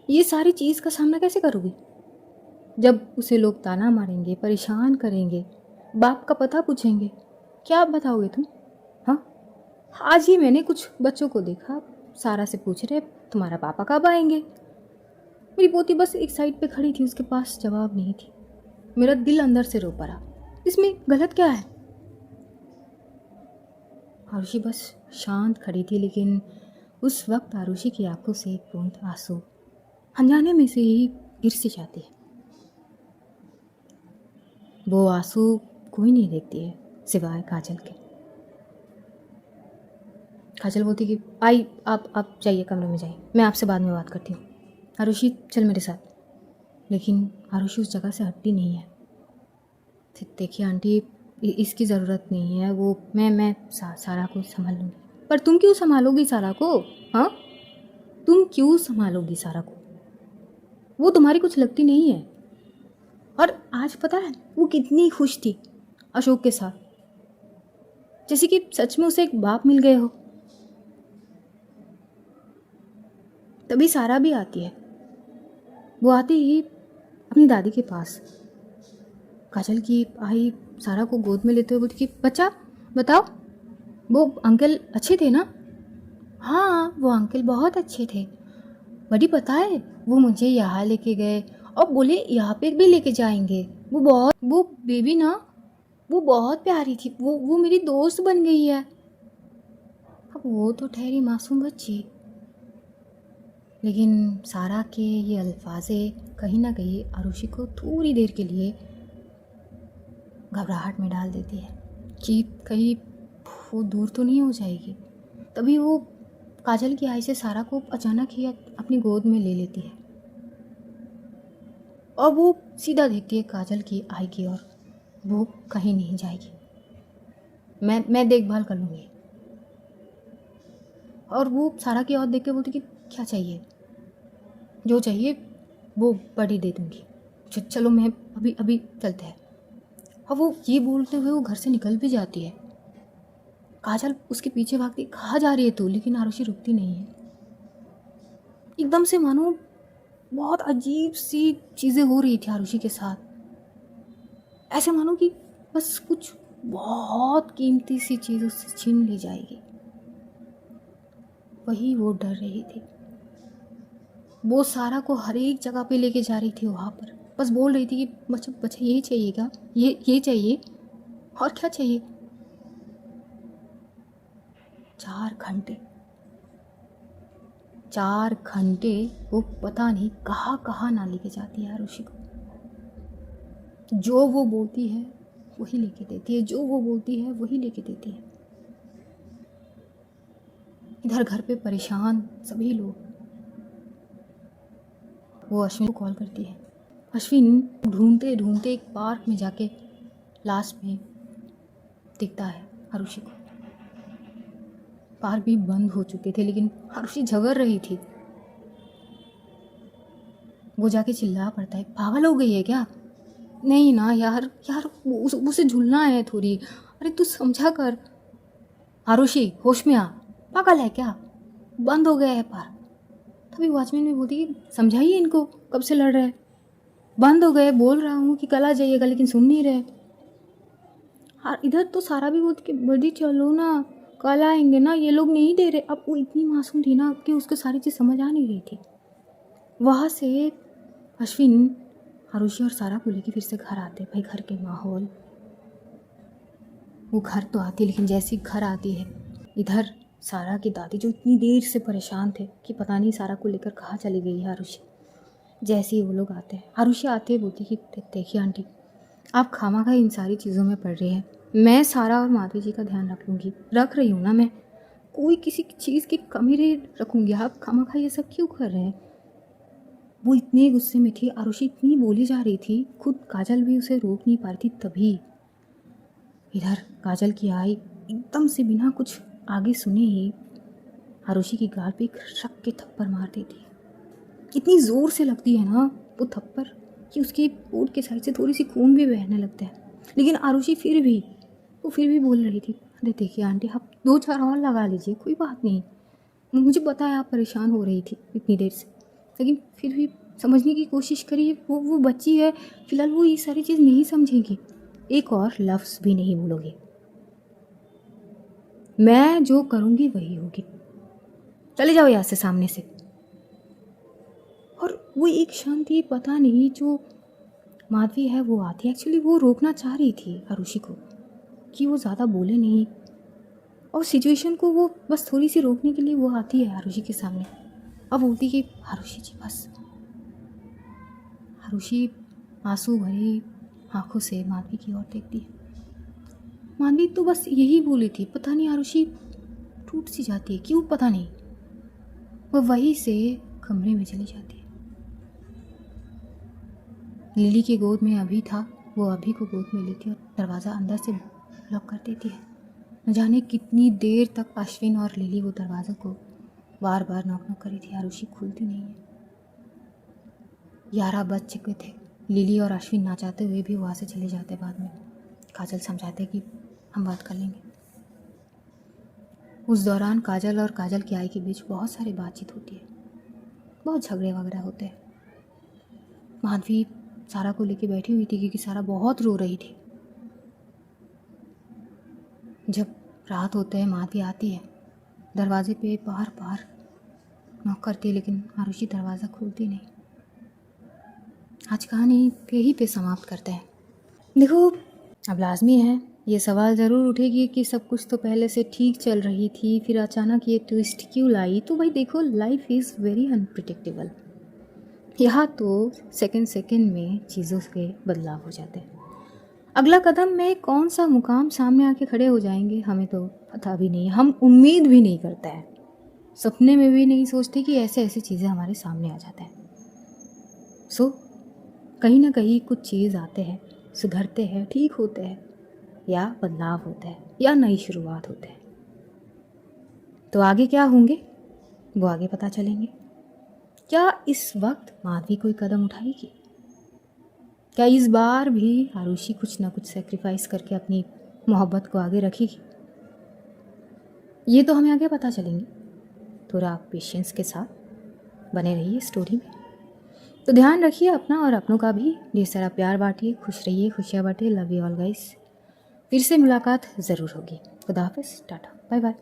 ये सारी चीज़ का सामना कैसे करोगी? जब उसे लोग ताना मारेंगे, परेशान करेंगे, बाप का पता पूछेंगे, क्या बताओगे तुम? हाँ, आज ही मैंने कुछ बच्चों को देखा, सारा से पूछ रहे तुम्हारा पापा कब आएंगे। मेरी पोती बस एक साइड पे खड़ी थी, उसके पास जवाब नहीं थी। मेरा दिल अंदर से रो पड़ा। इसमें गलत क्या है? आरुषि बस शांत खड़ी थी, लेकिन उस वक्त आरुषि की आंखों से एक बूंद आंसू अनजाने में से ही गिर से जाती है। वो आंसू कोई नहीं देखती है सिवाय काजल के। काजल बोलती कि आई आप जाइए, कमरे में जाइए, मैं आपसे बाद में बात करती हूँ। आरुषि चल मेरे साथ। लेकिन आरुषि उस जगह से हटती नहीं है। देखिए आंटी, इसकी ज़रूरत नहीं है, वो मैं सारा को संभाल लूँगी। पर तुम क्यों संभालोगी सारा को? हाँ, तुम क्यों संभालोगी सारा को? वो तुम्हारी कुछ लगती नहीं है। और आज पता है वो कितनी खुश थी अशोक के साथ, जैसे कि सच में उसे एक बाप मिल गए हो। तभी सारा भी आती है। वो आते ही अपनी दादी के पास काजल की आई सारा को गोद में लेते हुए बोलती कि बच्चा बताओ, वो अंकल अच्छे थे ना? हाँ, वो अंकल बहुत अच्छे थे बड़ी, पता है वो मुझे यहाँ लेके गए और बोले यहाँ पे भी लेके जाएंगे। वो बेबी ना, वो बहुत प्यारी थी, वो मेरी दोस्त बन गई है। अब वो तो ठहरी मासूम बच्ची, लेकिन सारा के ये अल्फाजे कहीं ना कहीं आरुषि को थोड़ी देर के लिए घबराहट में डाल देती है कि कहीं वो दूर तो नहीं हो जाएगी। तभी वो काजल की आई से सारा को अचानक ही अपनी गोद में ले लेती है और वो सीधा देखती है काजल की आई की ओर। वो कहीं नहीं जाएगी, मैं देखभाल कर लूँगी। और वो सारा की ओर देख के बोलती कि क्या चाहिए? जो चाहिए वो बड़ी दे दूँगी, चलो मैं अभी चलते हैं। और वो ये बोलते हुए वो घर से निकल भी जाती है। काजल उसके पीछे भागती, कहाँ जा रही है तू? लेकिन आरुषि रुकती नहीं है। एकदम से मानो बहुत अजीब सी चीज़ें हो रही थी आरुषि के साथ। ऐसे मानो कि बस कुछ बहुत कीमती सी चीज़ उससे छीन ली जाएगी, वही वो डर रही थी। वो सारा को हर एक जगह पे लेके जा रही थी, वहाँ पर बस बोल रही थी कि बच्चा बच्चा ये चाहिएगा, ये चाहिए, और क्या चाहिए। 4 घंटे वो पता नहीं कहाँ कहाँ ना लेके जाती है आरुषि को। जो वो बोलती है वही लेके देती है, जो वो बोलती है वही लेके देती है। इधर घर पे परेशान सभी लोग। वो अश्विन को कॉल करती है। अश्विन ढूंढते ढूंढते एक पार्क में जाके लास्ट में दिखता है आरुषि को। पार्क भी बंद हो चुके थे, लेकिन आरुषि झगड़ रही थी। वो जाके चिल्ला पड़ता है, पागल हो गई है क्या? नहीं ना यार, यार उसे झूलना है थोड़ी, अरे तू समझा कर। आरुषि होश में आ, पागल है क्या, बंद हो गया है पार। तभी वॉचमैन में बोलती कि समझाइए इनको, कब से लड़ रहे हैं, बंद हो गए, बोल रहा हूँ कि कल आ जाइएगा लेकिन सुन नहीं रहे। हाँ इधर तो सारा भी बोलती कि बड़ी चलो ना, कल आएंगे ना, ये लोग नहीं दे रहे। अब वो इतनी मासूम थी ना कि उसको सारी चीज़ समझ आ नहीं रही थी। वहाँ से अश्विन आरुषि और सारा को लेके फिर से घर आते। भाई घर के माहौल, वो घर तो आती लेकिन जैसी घर आती है, इधर सारा की दादी जो इतनी देर से परेशान थे कि पता नहीं सारा को लेकर कहाँ चली गई है आरुषि। जैसे ही वो लोग आते हैं, आरुषि आते ही बोलती कि देखिए आंटी, आप खामखा इन सारी चीज़ों में पड़ रही हैं, मैं सारा और माधवी जी का ध्यान रख लूँगी, रख रही हूँ ना मैं, कोई किसी चीज़ की कमी नहीं रखूँगी, आप खामखा ये सब क्यों कर रहे हैं। वो इतने गुस्से में थी, आरुषि इतनी बोली जा रही थी, खुद काजल भी उसे रोक नहीं पा रही थी। तभी इधर काजल की आई एकदम से बिना कुछ आगे सुने ही आरुषि की गाल पे एक रख के थप्पड़ मार देती। इतनी ज़ोर से लगती है ना वो थप्पड़ कि उसकी पोट के साइड से थोड़ी सी खून भी बहने लगता है। लेकिन आरुषि फिर भी बोल रही थी, अरे देखिए आंटी, आप 2-4 और लगा लीजिए, कोई बात नहीं, मुझे पता है आप परेशान हो रही थी इतनी देर से, लेकिन फिर भी समझने की कोशिश करिए, वो बच्ची है, फिलहाल वो ये सारी चीज़ नहीं समझेगी। एक और लफ्ज़ भी नहीं बोलोगे, मैं जो करूँगी वही होगी, चले जाओ यहाँ से सामने से। और वो एक क्षण थी, पता नहीं, जो माधवी है वो आती, एक्चुअली वो रोकना चाह रही थी आरुषि को कि वो ज़्यादा बोले नहीं, और सिचुएशन को वो बस थोड़ी सी रोकने के लिए वो आती है आरुषि के सामने। अब बोलती कि आरुषि जी बस। आरुषि आंसू भरी आंखों से माधवी की ओर देखती है। माधवी तो बस यही बोली थी, पता नहीं आरुषि टूट सी जाती है क्यों, पता नहीं, वो वहीं से कमरे में चली जाती है। लिली की गोद में अभी था, वो अभी को गोद में लेती है और दरवाज़ा अंदर से लॉक कर देती है। न जाने कितनी देर तक अश्विन और लिली वो दरवाज़े को बार बार नॉक करी थी, आरुषि खुलती नहीं है। 11 बज चुके थे, लिली और अश्विन ना चाहते हुए भी वहाँ से चले जाते। बाद में काजल समझाते कि हम बात कर लेंगे। उस दौरान काजल और काजल की आई के बीच बहुत सारी बातचीत होती है, बहुत झगड़े वगैरह होते हैं। माधवी सारा को लेके बैठी हुई थी क्योंकि सारा बहुत रो रही थी। जब रात होते है माधवी आती है, दरवाजे पे बार बार नॉक करती है लेकिन आरुषि दरवाज़ा खोलती नहीं। आज कहानी यहीं पे समाप्त करते हैं। देखो, अब लाजमी है ये सवाल ज़रूर उठेगी कि सब कुछ तो पहले से ठीक चल रही थी, फिर अचानक ये ट्विस्ट क्यों लाई। तो भाई देखो, लाइफ इज़ वेरी अनप्रिडिक्टेबल। यहाँ तो सेकंड में चीज़ों के बदलाव हो जाते हैं। अगला कदम में कौन सा मुकाम सामने आके खड़े हो जाएंगे हमें तो पता भी नहीं, हम उम्मीद भी नहीं करते हैं, सपने में भी नहीं सोचते कि ऐसे ऐसी चीज़ें हमारे सामने आ जाते हैं। सो कहीं ना कहीं कुछ चीज़ आते हैं, सुधरते हैं, ठीक होते हैं, या बदलाव होता है, या नई शुरुआत होते हैं। तो आगे क्या होंगे वो आगे पता चलेंगे। क्या इस वक्त माधवी कोई कदम उठाएगी? क्या इस बार भी आरुषि कुछ ना कुछ सेक्रीफाइस करके अपनी मोहब्बत को आगे रखेगी? ये तो हमें आगे पता चलेंगे। थोड़ा आप पेशेंस के साथ बने रहिए स्टोरी में। तो ध्यान रखिए अपना और अपनों का भी, ढेर सारा प्यार बांटिए, खुश रहिए, खुशियाँ बांटिए। Love you all guys. फिर से मुलाकात ज़रूर होगी। खुदा हाफिज़, टाटा, बाय बाय।